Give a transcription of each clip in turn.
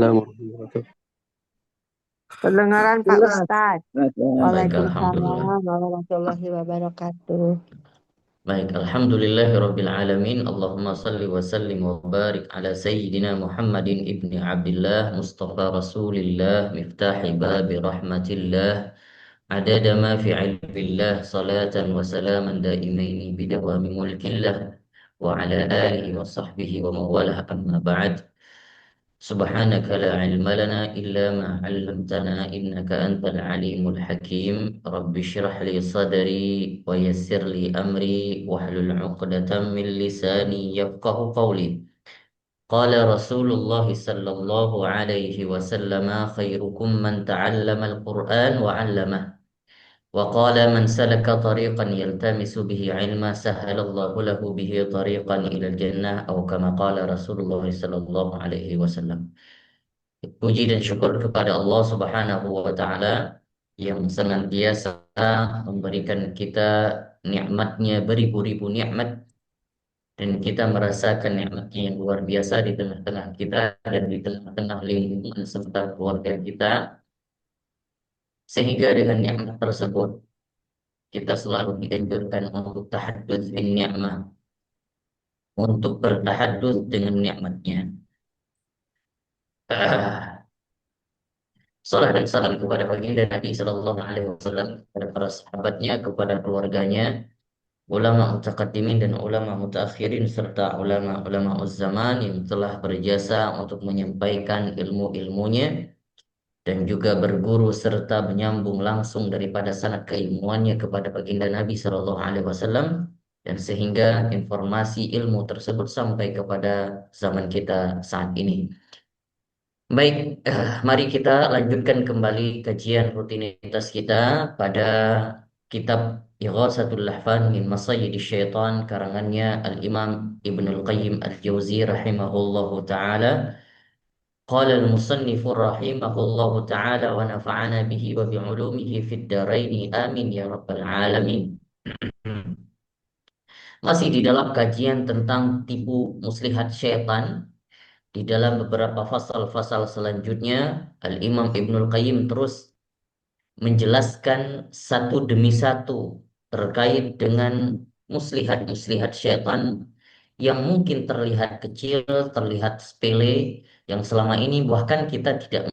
Waalaikumsalam warahmatullahi wabarakatuh. Kedengaran Pak Jelas. Ustadz. Baik, alhamdulillah. Waalaikumsalam warahmatullahi wabarakatuh. Baik, alhamdulillahirabbil alamin. Allahumma salli wa sallim wa barik ala sayyidina Muhammadin ibni Abdullah Mustafa Rasulillah miftahi babi rahmatillah adada ma fi ilmillah salatan wa salaman daimaini bidawami mulkillah wa ala alihi wa sahbihi wa mawalah amma ba'd. سبحانك لا علم لنا إلا ما علمتنا إنك أنت العليم الحكيم رب اشرح لي صدري ويسر لي أمري واحلل عقدة من لساني يفقه قولي قال رسول الله صلى الله عليه وسلم خيركم من تعلم القرآن وعلمه وقال من سلك طريقا يلتمس به علما سهل الله له به طريقا إلى الجنة أو كما قال رسول الله صلى الله عليه وسلم. Puji dan syukur kepada Allah Subhanahu wa taala yang senantiasa memberikan kita nikmatnya beribu-ribu nikmat dan kita merasakan nikmatnya yang luar biasa di tengah-tengah kita dan di tengah-tengah lingkungan serta keluarga kita sehingga dengan nikmat tersebut kita selalu dianjurkan untuk tahadduts bin ni'mah, untuk bertahadduts dengan nikmatnya. Salam dan salam kepada baginda Nabi Sallallahu Alaihi Wasallam, kepada para sahabatnya, kepada keluarganya, ulama mutaqaddimin dan ulama mutaakhirin serta ulama-ulama zaman yang telah berjasa untuk menyampaikan ilmu-ilmunya dan juga berguru serta menyambung langsung daripada sanad keilmuannya kepada baginda Nabi Sallallahu Alaihi Wasallam dan sehingga informasi ilmu tersebut sampai kepada zaman kita saat ini. Baik, mari kita lanjutkan kembali kajian rutinitas kita pada kitab Ighatsatul Lahfan min Masayyidisy Syaitan karangannya Al-Imam Ibnul Qayyim Al-Jauzi rahimahullahu taala. Qala al-musannif rahimahullahu taala wa nafa'ana bihi wa bi 'ulumihi fid dharain amin ya rabbal alamin. Masih di dalam kajian tentang tipu muslihat syaitan. Di dalam beberapa fasal-fasal selanjutnya, Al-Imam Ibnul Qayyim terus menjelaskan satu demi satu terkait dengan muslihat-muslihat syaitan yang mungkin terlihat kecil, terlihat sepele, yang selama ini bahkan kita tidak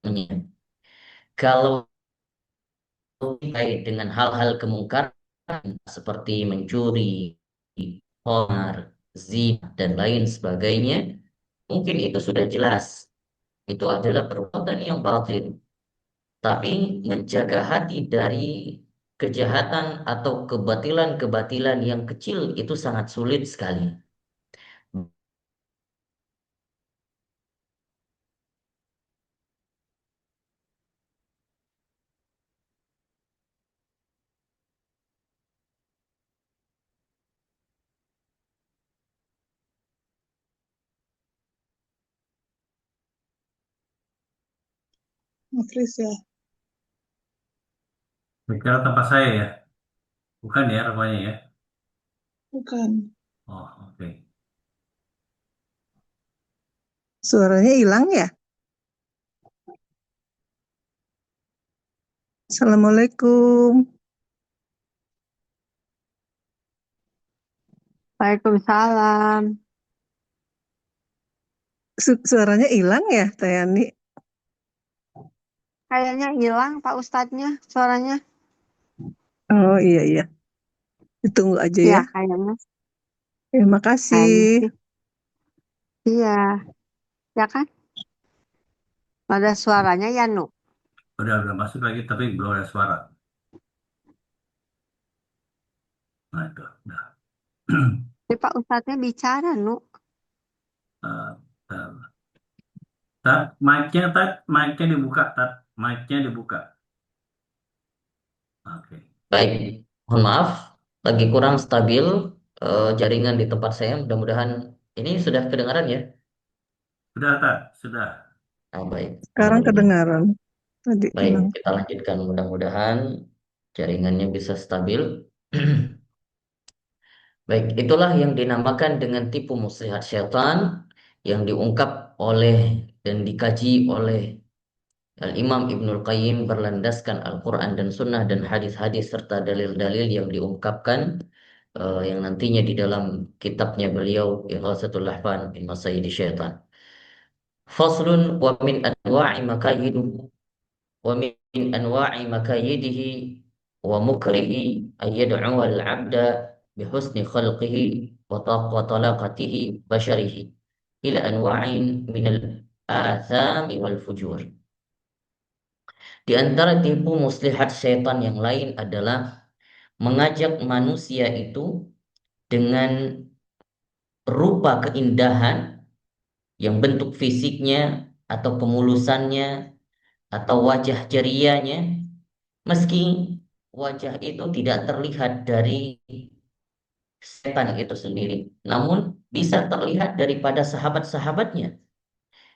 menyadari. Kalau terkait dengan hal-hal kemungkaran seperti mencuri, khamar, zina, dan lain sebagainya, mungkin itu sudah jelas. Itu adalah perbuatan yang batil. Tapi menjaga hati dari kejahatan atau kebatilan-kebatilan yang kecil itu sangat sulit sekali. Ngetris ya? Bicara tempat saya ya? Bukan ya rupanya ya? Bukan. Oh, oke. Suaranya hilang ya? Assalamualaikum. Waalaikumsalam. Suaranya hilang ya, Tayani? Kayaknya hilang Pak Ustadznya suaranya. Oh iya iya. Ditunggu aja Ya, ya. kayaknya. Terima Kayaknya kasih. sih. Iya, ya kan? Ada suaranya ya, Nu. Udah masuk lagi tapi belum ada suara. Nah itu, udah. Ini Pak Ustadznya bicara, Nu. Eh, eh. Mic-nya dibuka, mic-nya dibuka. Oke. Baik, mohon maaf, lagi kurang stabil jaringan di tempat saya. Mudah-mudahan ini sudah kedengaran ya. Sudah, sudah. Baik, Sekarang alhamdulillah. kedengaran. Tadi Baik, hilang. kita lanjutkan. Mudah-mudahan jaringannya bisa stabil. Baik, itulah yang dinamakan dengan tipu muslihat syaitan yang diungkap oleh dan dikaji oleh Al-Imam Ibnul Qayyim berlandaskan Al-Quran dan Sunnah dan hadis-hadis serta dalil-dalil yang diungkapkan yang nantinya di dalam kitabnya beliau Ighatsatul Lahfan min Masyayidi Syaitan. Faslun wa min anwa'i makayiduhu wa min anwa'i makayidihi wa mukrihi ay yad'u al-'abda bihusni khalqihi wa talaqatihi basharihi ila anwa'in min al-athami wal fujur. Di antara tipu muslihat syaitan yang lain adalah mengajak manusia itu dengan rupa keindahan yang bentuk fisiknya atau kemulusannya atau wajah cerianya, meski wajah itu tidak terlihat dari setan itu sendiri, namun bisa terlihat daripada sahabat-sahabatnya.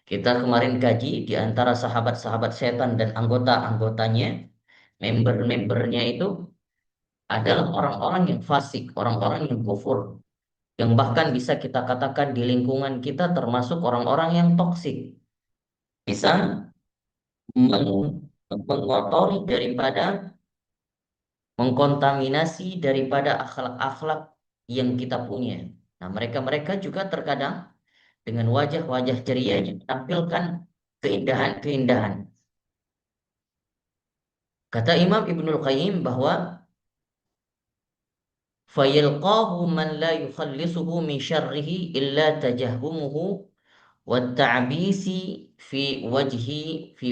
Kita kemarin kaji di antara sahabat-sahabat setan dan anggota-anggotanya, member-membernya itu adalah orang-orang yang fasik, orang-orang yang kufur, yang bahkan bisa kita katakan di lingkungan kita termasuk orang-orang yang toksik, bisa mengotori daripada, mengkontaminasi daripada akhlak-akhlak yang kita punya. Nah, mereka-mereka juga terkadang dengan wajah-wajah cerianya menampilkan keindahan-keindahan. Kata Imam Ibnul Qayyim bahwa fayalqahu man la yukhallisuhu min syarrihi illa tajahhumuhu والتعبيس في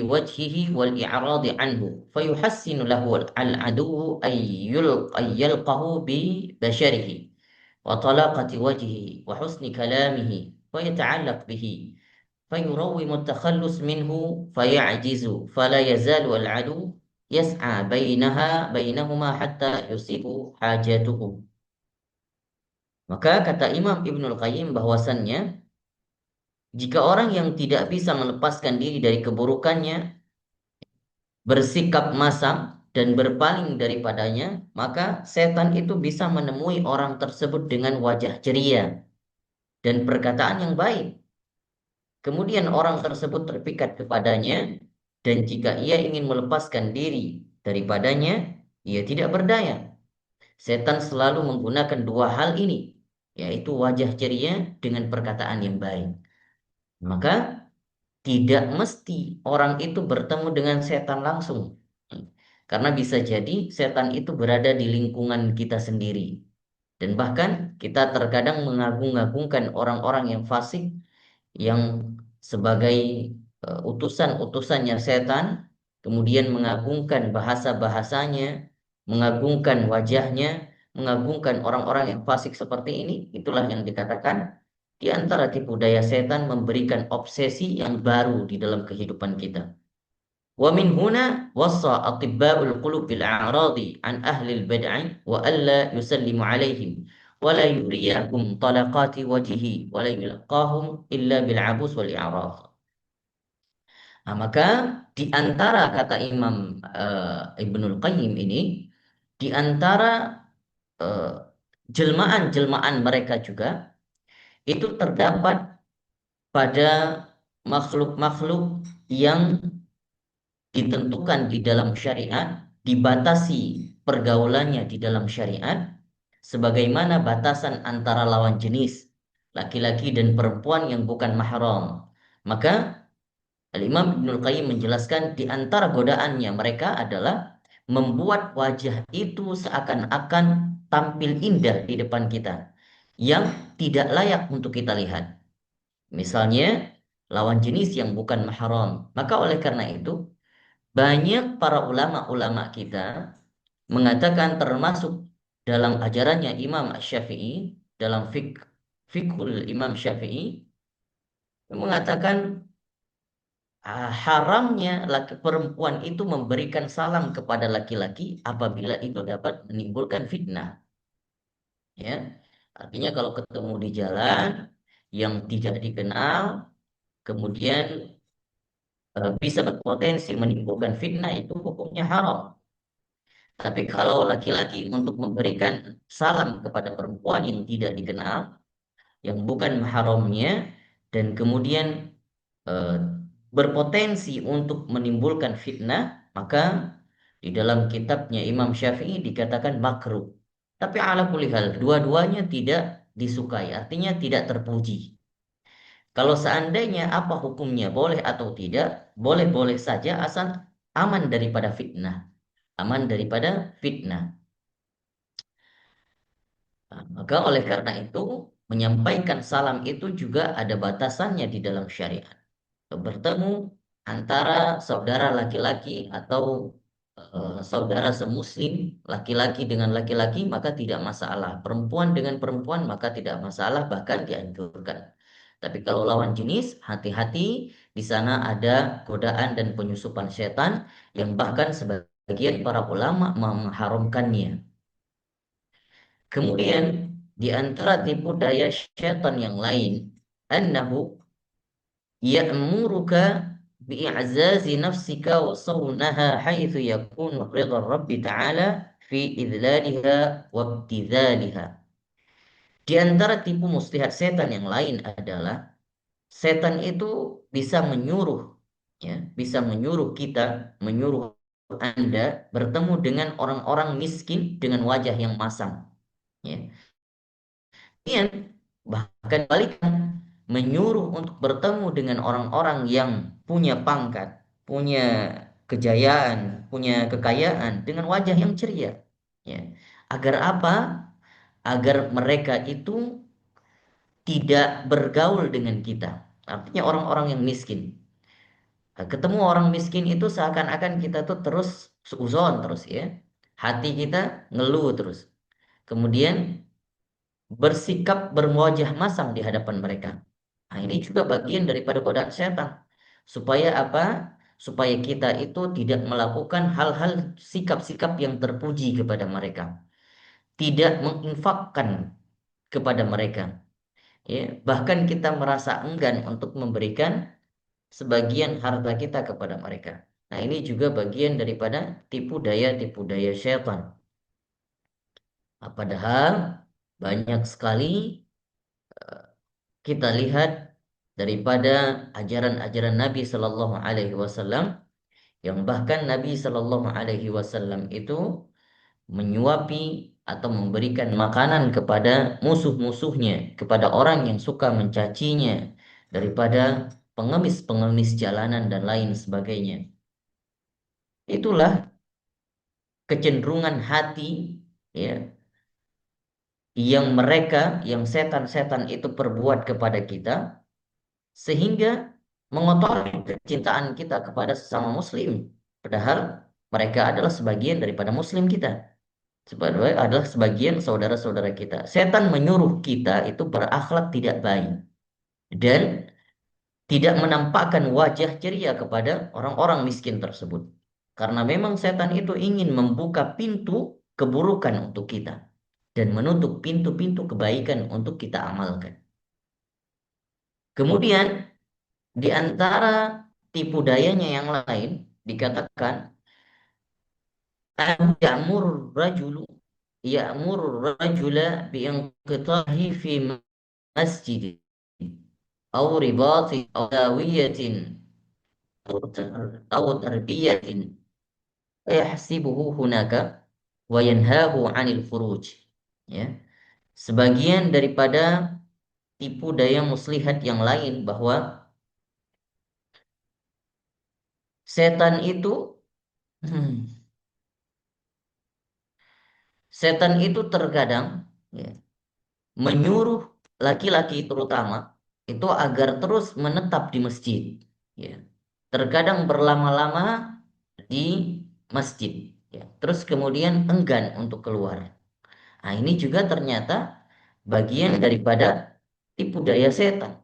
وجهه والإعراض عنه فيحسن له العدو أن يلقه ببشره وطلاقة وجهه وحسن كلامه ويتعلق به فيروم التخلص منه فيعجز فلا يزال العدو يسعى بينهما حتى يصيب حاجاته. Maka kata Imam Ibnul Qayyim bahwasannya jika orang yang tidak bisa melepaskan diri dari keburukannya bersikap masam dan berpaling daripadanya, maka setan itu bisa menemui orang tersebut dengan wajah ceria dan perkataan yang baik. Kemudian orang tersebut terpikat kepadanya, dan jika ia ingin melepaskan diri daripadanya, ia tidak berdaya. Setan selalu menggunakan dua hal ini, yaitu wajah ceria dengan perkataan yang baik. Maka tidak mesti orang itu bertemu dengan setan langsung. Karena bisa jadi setan itu berada di lingkungan kita sendiri. Dan bahkan kita terkadang mengagung-agungkan orang-orang yang fasik, yang sebagai utusan-utusannya setan, kemudian mengagungkan bahasa-bahasanya, mengagungkan wajahnya, mengagungkan orang-orang yang fasik seperti ini. Itulah yang dikatakan di antara tipu daya setan memberikan obsesi yang baru di dalam kehidupan kita. Wa min huna wassa atibba'ul qulub bil a'radi an ahli al-bad'i wa alla yusallimu alaihim wa la yuriyahum talaqati wajhi wa la yulqahum illa bil abus wal i'rad. Nah, maka di antara kata Imam Ibnul Qayyim ini, di antara jelmaan-jelmaan mereka juga itu terdapat pada makhluk-makhluk yang ditentukan di dalam syariat, dibatasi pergaulannya di dalam syariat, sebagaimana batasan antara lawan jenis, laki-laki dan perempuan yang bukan mahram. Maka Al-Imam Ibnul Qayyim menjelaskan di antara godaannya mereka adalah membuat wajah itu seakan-akan tampil indah di depan kita, yang tidak layak untuk kita lihat. Misalnya lawan jenis yang bukan mahram. Maka oleh karena itu banyak para ulama-ulama kita mengatakan, termasuk dalam ajarannya Imam Syafi'i, dalam fiqhul Imam Syafi'i, mengatakan haramnya laki perempuan itu memberikan salam kepada laki-laki apabila itu dapat menimbulkan fitnah. Ya, artinya kalau ketemu di jalan yang tidak dikenal, kemudian bisa berpotensi menimbulkan fitnah, itu hukumnya haram. Tapi kalau laki-laki untuk memberikan salam kepada perempuan yang tidak dikenal, yang bukan mahramnya, dan kemudian eh, berpotensi untuk menimbulkan fitnah, maka di dalam kitabnya Imam Syafi'i dikatakan makruh. Tapi ala kulli hal, dua-duanya tidak disukai, artinya tidak terpuji. Kalau seandainya apa hukumnya boleh atau tidak, boleh-boleh saja asal aman daripada fitnah. Aman daripada fitnah. Nah, maka oleh karena itu, menyampaikan salam itu juga ada batasannya di dalam syariat. Bertemu antara saudara laki-laki atau saudara semuslim, laki-laki dengan laki-laki, maka tidak masalah. Perempuan dengan perempuan, maka tidak masalah, bahkan dianjurkan. Tapi kalau lawan jenis, hati-hati, di sana ada godaan dan penyusupan setan yang bahkan sebagian para ulama mengharamkannya. Kemudian di antara tipu daya setan yang lain, annahu ya'muruka bi'i'zazi nafsika wa sawnaha haitsu yakunu ridha Rabbi ta'ala fi idlaliha wa ibtidhaliha. Di antara tipu muslihat setan yang lain adalah setan itu bisa menyuruh, ya, bisa menyuruh kita, menyuruh Anda bertemu dengan orang-orang miskin dengan wajah yang masam, ya. Kemudian bahkan balikan, menyuruh untuk bertemu dengan orang-orang yang punya pangkat, punya kejayaan, punya kekayaan dengan wajah yang ceria. Ya. Agar apa? Agar mereka itu tidak bergaul dengan kita. Artinya orang-orang yang miskin. Nah, ketemu orang miskin itu seakan-akan kita tuh terus seuzon terus, ya. Hati kita ngeluh terus. Kemudian bersikap berwajah masam di hadapan mereka. Nah, ini juga bagian daripada godaan setan. Supaya apa? Supaya kita itu tidak melakukan hal-hal sikap-sikap yang terpuji kepada mereka. Tidak menginfakkan kepada mereka. Ya, bahkan kita merasa enggan untuk memberikan sebagian harta kita kepada mereka. Nah, ini juga bagian daripada tipu daya setan. Nah, padahal banyak sekali kita lihat daripada ajaran-ajaran Nabi Shallallahu Alaihi Wasallam, yang bahkan Nabi Shallallahu Alaihi Wasallam itu menyuapi atau memberikan makanan kepada musuh-musuhnya, kepada orang yang suka mencacinya, daripada pengemis-pengemis jalanan dan lain sebagainya. Itulah kecenderungan hati, ya, yang yang setan-setan itu perbuat kepada kita, sehingga mengotori kecintaan kita kepada sesama muslim. Padahal mereka adalah sebagian daripada muslim kita. Sebagai adalah sebagian saudara-saudara kita. Setan menyuruh kita itu berakhlak tidak baik dan tidak menampakkan wajah ceria kepada orang-orang miskin tersebut. Karena memang setan itu ingin membuka pintu keburukan untuk kita dan menutup pintu-pintu kebaikan untuk kita amalkan. Kemudian di antara tipu dayanya yang lain dikatakan ya'mur rajulu ya'mur rajula biinqitahi fi masjid aw ribati aw dawiyatin aw tarbiyatin yahsibuhu hunaka wa yanhahu 'anil furuj. Ya, sebagian daripada tipu daya muslihat yang lain bahwa setan itu setan itu terkadang, ya, menyuruh laki-laki terutama itu agar terus menetap di masjid. Ya. Terkadang berlama-lama di masjid. Ya. Terus kemudian enggan untuk keluar. Nah, ini juga ternyata bagian daripada tipu daya setan.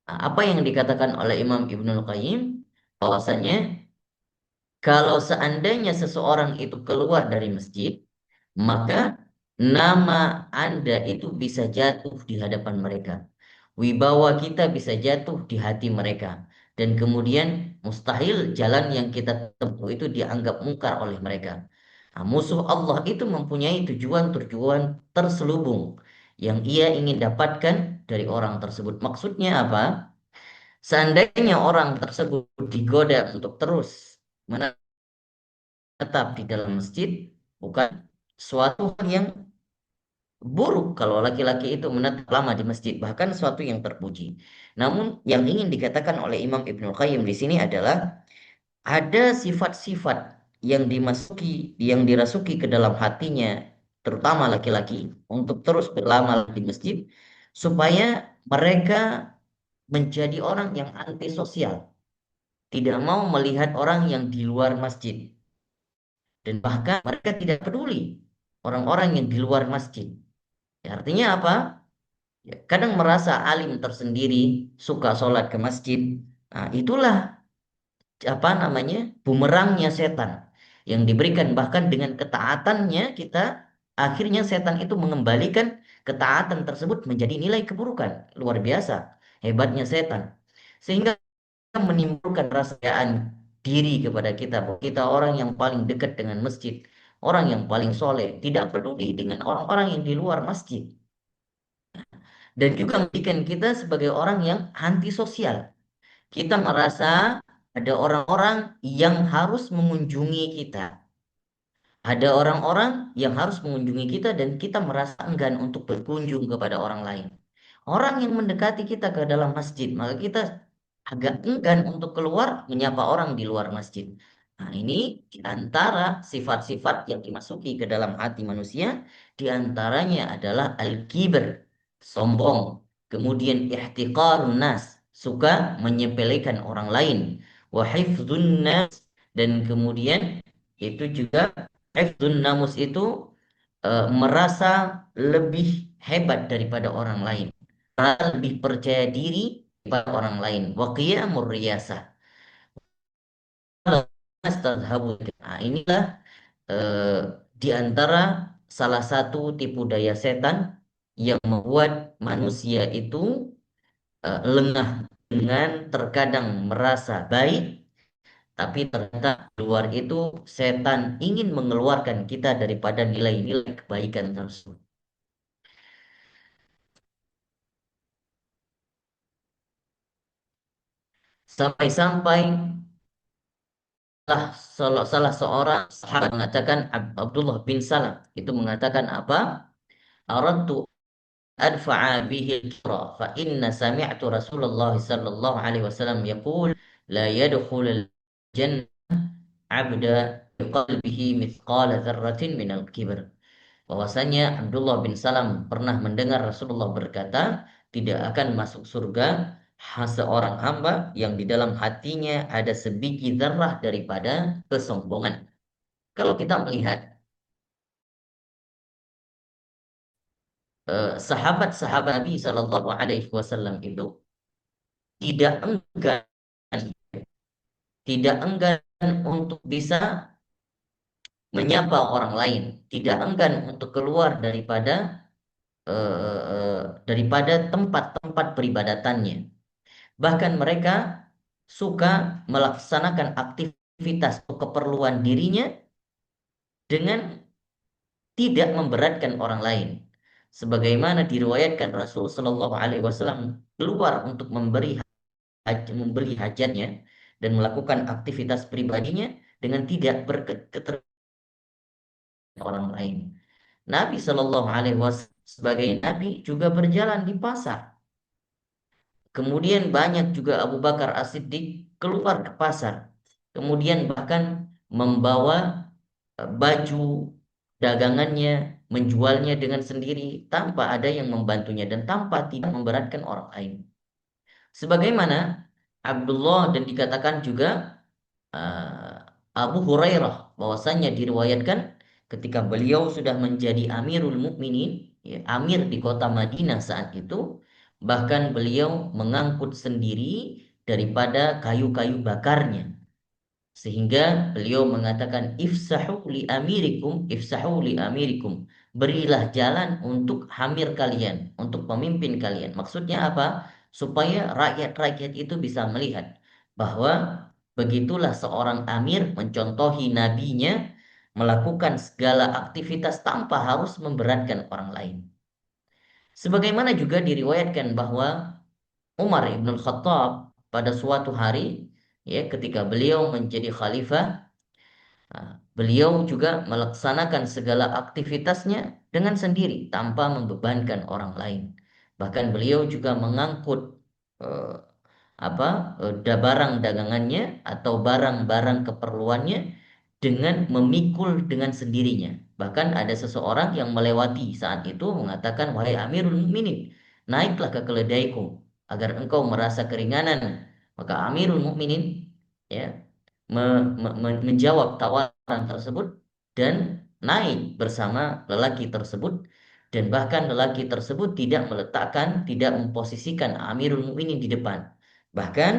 Nah, apa yang dikatakan oleh Imam Ibnul Qayyim, bahwasanya kalau seandainya seseorang itu keluar dari masjid, maka nama Anda itu bisa jatuh di hadapan mereka. Wibawa kita bisa jatuh di hati mereka. Dan kemudian mustahil jalan yang kita tempuh itu dianggap mungkar oleh mereka. Nah, musuh Allah itu mempunyai tujuan-tujuan terselubung yang ia ingin dapatkan dari orang tersebut. Maksudnya apa? Seandainya orang tersebut digoda untuk terus menetap di dalam masjid, bukan suatu hal yang buruk kalau laki-laki itu menetap lama di masjid, bahkan suatu yang terpuji. Namun yang ingin dikatakan oleh Imam Ibnul Qayyim di sini adalah ada sifat-sifat yang dirasuki ke dalam hatinya, terutama laki-laki, untuk terus berlama di masjid, supaya mereka menjadi orang yang antisosial, tidak mau melihat orang yang di luar masjid, dan bahkan mereka tidak peduli orang-orang yang di luar masjid. Ya, artinya apa? Ya, kadang merasa alim tersendiri, suka sholat ke masjid. Nah, itulah apa namanya bumerangnya setan yang diberikan, bahkan dengan ketaatannya kita akhirnya setan itu mengembalikan ketaatan tersebut menjadi nilai keburukan. Luar biasa hebatnya setan, sehingga menimbulkan perasaan diri kepada kita bahwa kita orang yang paling dekat dengan masjid, orang yang paling soleh, tidak peduli dengan orang-orang yang di luar masjid, dan juga menjadikan kita sebagai orang yang antisosial. Kita merasa ada orang-orang yang harus mengunjungi kita. Ada orang-orang yang harus mengunjungi kita dan kita merasa enggan untuk berkunjung kepada orang lain. Orang yang mendekati kita ke dalam masjid, maka kita agak enggan untuk keluar menyapa orang di luar masjid. Nah, ini di antara sifat-sifat yang dimasuki ke dalam hati manusia, di antaranya adalah al-kibr, sombong, kemudian ihtiqarun nas, suka menyepelekan orang lain, wa hifdzun nas, dan kemudian itu juga hifdzun namus itu merasa lebih hebat daripada orang lain, merasa lebih percaya diri daripada orang lain. Wa qiyamur riyasah. Nah, inilah eh, di antara salah satu tipu daya setan yang membuat manusia itu lengah dengan terkadang merasa baik, tapi ternyata di luar itu setan ingin mengeluarkan kita daripada nilai-nilai kebaikan tersebut. Sampai-sampai salah seorang sahabat mengatakan, Abdullah bin Salam itu mengatakan apa? Aradtu adfa'a bihi al-kibra fa inna sami'tu Rasulullah sallallahu alaihi wasallam yaqul la yadkhulul jannah 'abda biqalbihi mithqala dzarratin minal kibr. Bahwasanya Abdullah bin Salam pernah mendengar Rasulullah berkata, tidak akan masuk surga seorang hamba yang di dalam hatinya ada sebiji zarah daripada kesombongan. Kalau kita melihat sahabat-sahabat Nabi Shallallahu Alaihi Wasallam itu tidak enggan, tidak enggan untuk bisa menyapa orang lain, tidak enggan untuk keluar daripada tempat-tempat peribadatannya. Bahkan mereka suka melaksanakan aktivitas atau keperluan dirinya dengan tidak memberatkan orang lain. Sebagaimana diriwayatkan Rasul Shallallahu Alaihi Wasallam keluar untuk memberi hajatnya dan melakukan aktivitas pribadinya dengan tidak berketer orang lain. Nabi Shallallahu Alaihi Wasallam sebagai Nabi juga berjalan di pasar. Kemudian banyak juga Abu Bakar As-Siddiq keluar ke pasar. Kemudian bahkan membawa baju dagangannya, menjualnya dengan sendiri tanpa ada yang membantunya dan tanpa tidak memberatkan orang lain. Sebagaimana Abdullah dan dikatakan juga uh, Abu Hurairah bahwasanya diriwayatkan ketika beliau sudah menjadi Amirul Mukminin, ya, Amir di kota Madinah saat itu, bahkan beliau mengangkut sendiri daripada kayu-kayu bakarnya, sehingga beliau mengatakan ifsahu li amirikum, berilah jalan untuk amir kalian, untuk pemimpin kalian. Maksudnya apa? Supaya rakyat-rakyat itu bisa melihat bahwa begitulah seorang amir mencontohi nabinya melakukan segala aktivitas tanpa harus memberatkan orang lain. Sebagaimana juga diriwayatkan bahwa Umar ibn Khattab pada suatu hari, ya, ketika beliau menjadi khalifah, beliau juga melaksanakan segala aktivitasnya dengan sendiri tanpa membebankan orang lain. Bahkan beliau juga mengangkut eh, barang dagangannya atau barang-barang keperluannya dengan memikul dengan sendirinya. Bahkan ada seseorang yang melewati saat itu mengatakan, "Wahai Amirul Mukminin, naiklah ke keledaiku agar engkau merasa keringanan." Maka Amirul Mukminin, ya, menjawab tawaran tersebut dan naik bersama lelaki tersebut, dan bahkan lelaki tersebut tidak memposisikan Amirul Mukminin di depan. Bahkan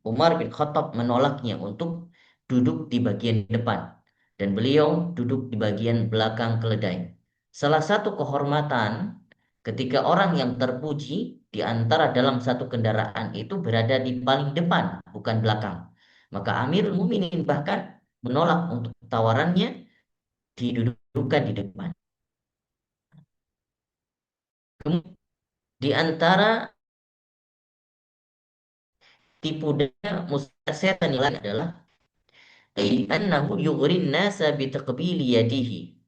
Umar bin Khattab menolaknya untuk duduk di bagian depan dan beliau duduk di bagian belakang keledai. Salah satu kehormatan ketika orang yang terpuji di antara dalam satu kendaraan itu berada di paling depan, bukan belakang. Maka Amirul Mukminin bahkan menolak untuk tawarannya didudukan di depan. Kemudian di antara tipu daya muslihat setan yang lain adalah أنه يغري الناس بتقبيل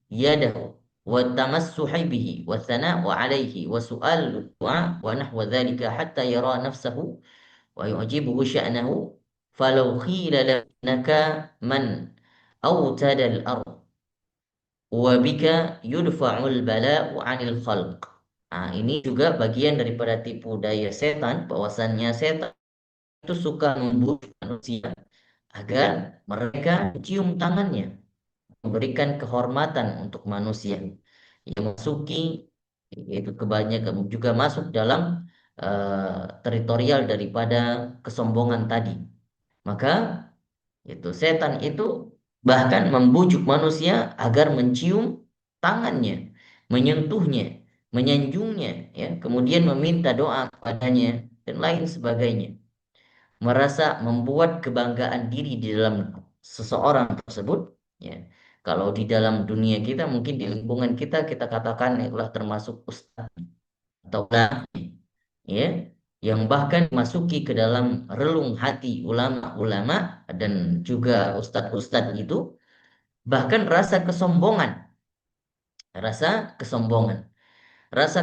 يده والتمسح به والثناء عليه وسؤال الدعاء ونحو ذلك حتى يرى نفسه ويعجبه شأنه فلو قيل لك من أوتد الأرض وبك يدفع البلاء عن الخلق. Nah, ini juga bagian daripada tipu daya setan, bahwasannya setan itu suka membujuk manusia agar mereka cium tangannya, memberikan kehormatan untuk manusia yang masuki, itu kebanyakan juga masuk dalam teritorial daripada kesombongan tadi. Maka itu setan itu bahkan membujuk manusia agar mencium tangannya, menyentuhnya, menyanjungnya, ya, kemudian meminta doa kepadanya dan lain sebagainya. Merasa membuat kebanggaan diri di dalam seseorang tersebut, ya. Kalau di dalam dunia kita, mungkin di lingkungan kita, kita katakan itulah termasuk ustaz atau ulama, ya, yang bahkan masuki ke dalam relung hati ulama-ulama dan juga ustadz-ustadz itu, bahkan rasa kesombongan. Rasa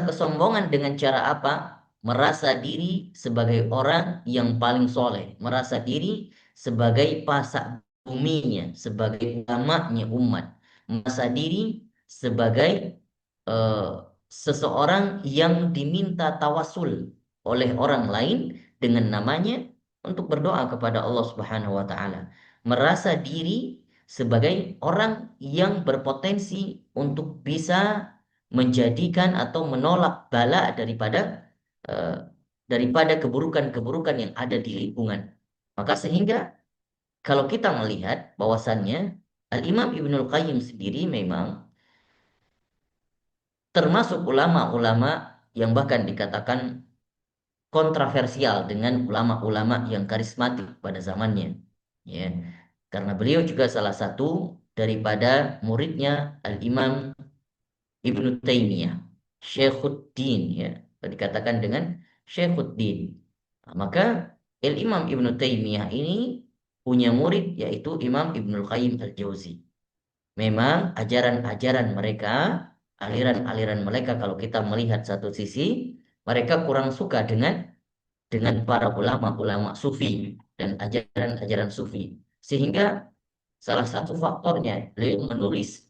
kesombongan dengan cara apa? Merasa diri sebagai orang yang paling soleh, merasa diri sebagai pasak buminya, sebagai ulamanya umat, merasa diri sebagai eh, seseorang yang diminta tawasul oleh orang lain dengan namanya untuk berdoa kepada Allah Subhanahu wa taala. Merasa diri sebagai orang yang berpotensi untuk bisa menjadikan atau menolak bala eh, daripada keburukan-keburukan yang ada di lingkungan. Maka sehingga kalau kita melihat bahwasannya Al-Imam Ibnul Qayyim sendiri memang termasuk ulama-ulama yang bahkan dikatakan kontroversial dengan ulama-ulama yang karismatik pada zamannya, ya, karena beliau juga salah satu daripada muridnya Al-Imam Ibnu Taimiyah, Syekhuddin, ya, dikatakan dengan Syekhuddin. Nah, maka Imam Ibnu Taimiyah ini punya murid yaitu Imam Ibnul Qayyim Al-Jauzi. Memang ajaran-ajaran mereka, aliran-aliran mereka, kalau kita melihat satu sisi, mereka kurang suka dengan para ulama-ulama sufi dan ajaran-ajaran sufi. Sehingga salah satu faktornya beliau menulis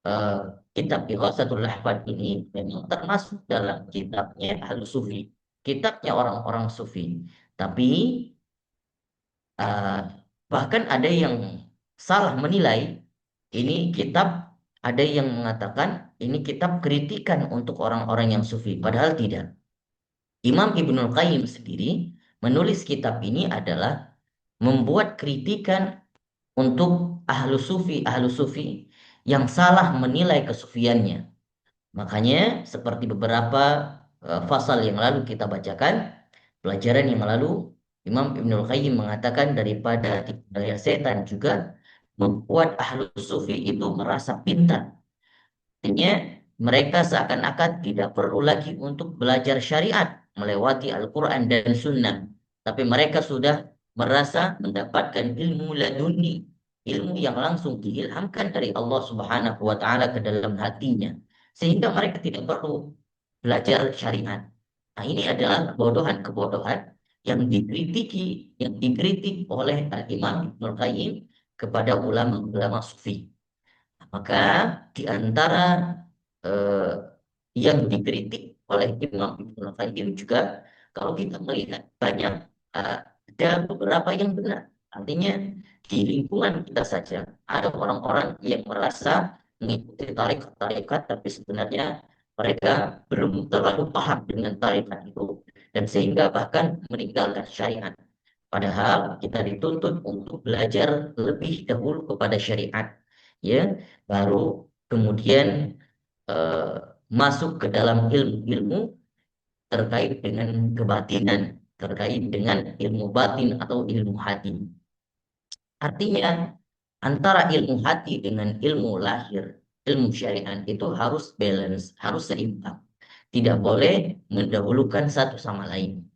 eh, kitab Ighatsatul Lahfan ini memang termasuk dalam kitabnya Ahlu Sufi, kitabnya orang-orang sufi. Tapi eh, bahkan ada yang salah menilai ini kitab, ada yang mengatakan ini kitab kritikan untuk orang-orang yang sufi, padahal tidak. Imam Ibnul Qayyim sendiri menulis kitab ini adalah membuat kritikan untuk ahlu sufi yang salah menilai kesufiannya. Makanya seperti beberapa fasal yang lalu kita bacakan, pelajaran yang lalu, Imam Ibnul Qayyim mengatakan daripada tipu daya setan juga membuat ahlu sufi itu merasa pintar. Artinya mereka seakan-akan tidak perlu lagi untuk belajar syariat melewati Al-Quran dan Sunnah. Tapi mereka sudah merasa mendapatkan ilmu laduni, ilmu yang langsung diilhamkan dari Allah Subhanahu wa Ta'ala ke dalam hatinya, sehingga mereka tidak perlu belajar syariat. Nah, ini adalah kebodohan-kebodohan yang dikritik oleh Al-Imam Ibnul Qayyim kepada ulama-ulama sufi. Maka di antara eh, yang dikritik oleh Imam Ibnu Qayyim juga, kalau kita melihat banyak ada beberapa yang benar. Artinya di lingkungan kita saja ada orang-orang yang merasa mengikuti tarekat-tarekat, tapi sebenarnya mereka belum terlalu paham dengan tarekat itu, dan sehingga bahkan meninggalkan syariat. Padahal kita dituntut untuk belajar lebih dahulu kepada syariat, ya, baru kemudian eh, masuk ke dalam ilmu-ilmu terkait dengan kebatinan, terkait dengan ilmu batin atau ilmu hati. Artinya antara ilmu hati dengan ilmu lahir, ilmu syariat itu harus balance, harus seimbang. Tidak boleh mendahulukan satu sama lain.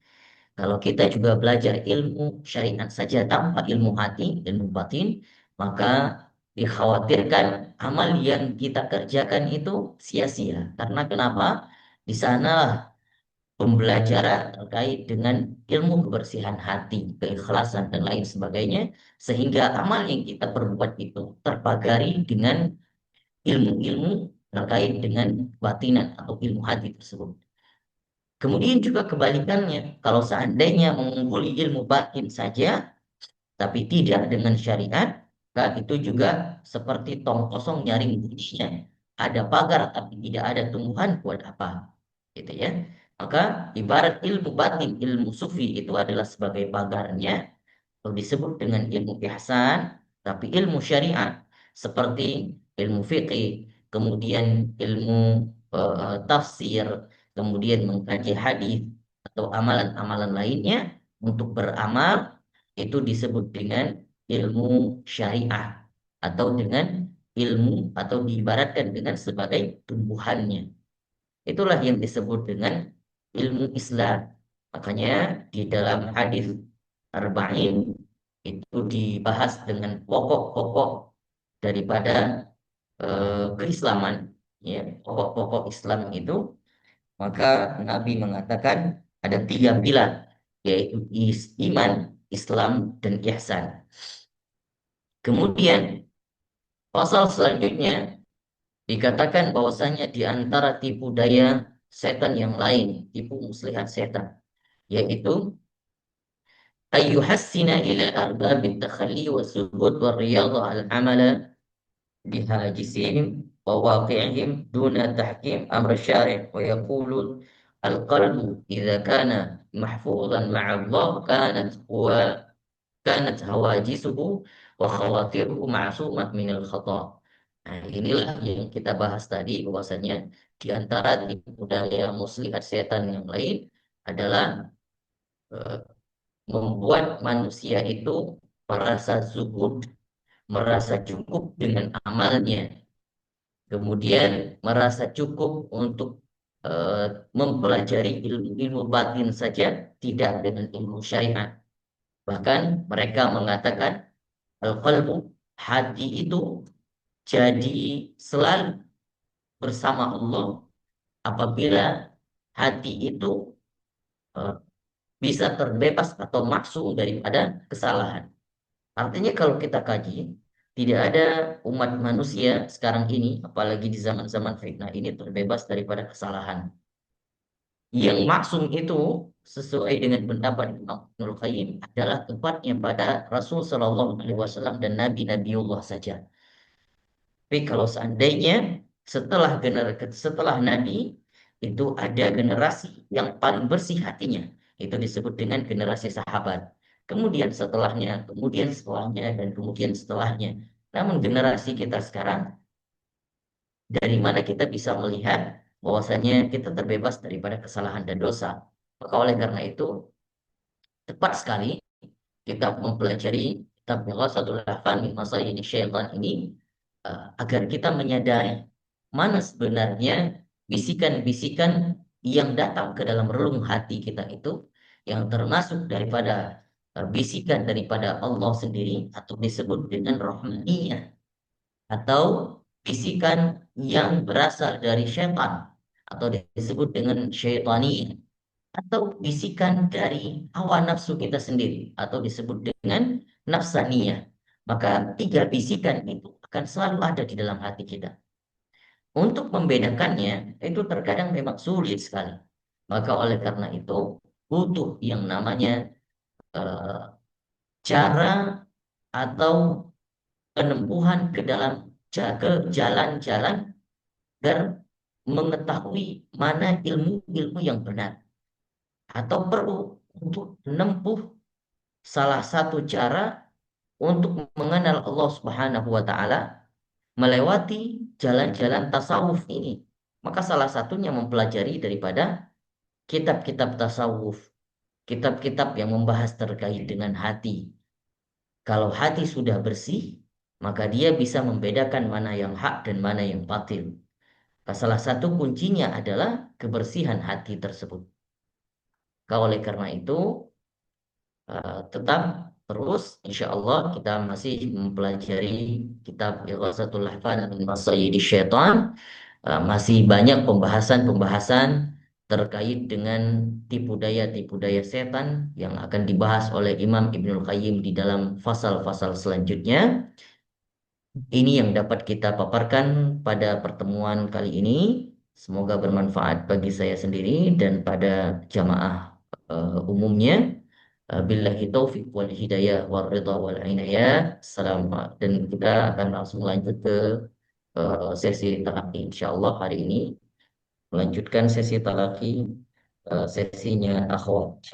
Kalau kita juga belajar ilmu syariat saja tanpa ilmu hati, ilmu batin, maka dikhawatirkan amal yang kita kerjakan itu sia-sia. Karena kenapa? Di sana pembelajaran terkait dengan ilmu kebersihan hati, keikhlasan, dan lain sebagainya, sehingga amal yang kita perbuat itu terpagari dengan ilmu-ilmu terkait dengan batinan atau ilmu hati tersebut. Kemudian juga kebalikannya, kalau seandainya mengungguli ilmu batin saja, tapi tidak dengan syariat, maka itu juga seperti tong kosong nyaring bunyinya. Ada pagar tapi tidak ada tumbuhan, buat apa? Gitu ya. Maka ibarat ilmu batin, ilmu sufi itu adalah sebagai pagarnya, atau disebut dengan ilmu ihsan, tapi ilmu syariat seperti ilmu fikih, kemudian ilmu tafsir, kemudian mengkaji hadis atau amalan-amalan lainnya untuk beramal, itu disebut dengan ilmu syariah, atau dengan ilmu, atau diibaratkan dengan sebagai tumbuhannya. Itulah yang disebut dengan ilmu Islam. Makanya di dalam hadis Arba'in itu dibahas dengan pokok-pokok daripada keislaman, ya, pokok-pokok Islam itu. Maka Nabi mengatakan ada tiga pilar, yaitu iman, Islam, dan ihsan. Kemudian pasal selanjutnya dikatakan bahwasanya di antara tipu daya setan yang lain, tipu muslihat setan, yaitu ayyuhassina ila arbabit takhalli wa subut wa riyadha al-amala bihajisihim wa waqi'ihim duna tahkim amr syari' wa yaqulun al-qalbu idza kana mahfuzan ma'a Allah kanat hawajisuhu wa khawatiruhu ma'sumat minal khata'. Nah, inilah yang kita bahas tadi, bahwasanya di antara tipu daya muslihat setan yang lain adalah eh, membuat manusia itu merasa zuhud, merasa cukup dengan amalnya, kemudian merasa cukup untuk mempelajari ilmu-ilmu batin saja, tidak dengan ilmu syariat. Bahkan mereka mengatakan al-qalbu, hati itu jadi selalu bersama Allah apabila hati itu eh, bisa terbebas atau maksum daripada kesalahan. Artinya kalau kita kaji, tidak ada umat manusia sekarang ini, apalagi di zaman-zaman fitnah ini, terbebas daripada kesalahan. Yang maksum itu sesuai dengan pendapat Imam Ibnul Qayyim adalah tepatnya pada Rasul Shallallahu Alaihi Wasallam dan Nabi-Nabiullah saja. Tapi kalau seandainya setelah Nabi itu ada generasi yang paling bersih hatinya, itu disebut dengan generasi sahabat. Kemudian setelahnya, dan kemudian setelahnya. Namun generasi kita sekarang, dari mana kita bisa melihat bahwasanya kita terbebas daripada kesalahan dan dosa. Maka oleh karena itu, tepat sekali kita mempelajari kitab Ghasatul Lahfan min Masayyid Syaitan ini, agar kita menyadari mana sebenarnya bisikan-bisikan yang datang ke dalam relung hati kita itu, yang termasuk daripada bisikan daripada Allah sendiri atau disebut dengan rahmaniyah, atau bisikan yang berasal dari syaitan atau disebut dengan syaitaniyah, atau bisikan dari hawa nafsu kita sendiri atau disebut dengan nafsaniyah. Maka tiga bisikan itu akan selalu ada di dalam hati kita. Untuk membedakannya itu terkadang memang sulit sekali. Maka oleh karena itu butuh yang namanya eh, cara atau penempuhan ke dalam jalan-jalan agar mengetahui mana ilmu-ilmu yang benar, atau perlu untuk menempuh salah satu cara untuk mengenal Allah Subhanahu wa taala melewati jalan-jalan tasawuf ini. Maka salah satunya mempelajari daripada kitab-kitab tasawuf, kitab-kitab yang membahas terkait dengan hati. Kalau hati sudah bersih, maka dia bisa membedakan mana yang hak dan mana yang batil. Salah satu kuncinya adalah kebersihan hati tersebut. Oleh karena itu, tetap terus, insya Allah kita masih mempelajari kitab Ighasatul Lahfan min Masyayidi Syaitan. Masih banyak pembahasan-pembahasan terkait dengan tipu daya setan yang akan dibahas oleh Imam Ibnul Qayyim di dalam fasal-fasal selanjutnya. Ini yang dapat kita paparkan pada pertemuan kali ini. Semoga bermanfaat bagi saya sendiri dan pada jamaah umumnya. Billahi taufiq wal hidayah wal ridha wal inayah. Dan kita akan langsung lanjut ke sesi talaki insyaallah hari ini. Melanjutkan sesi talaki sesinya akhwat.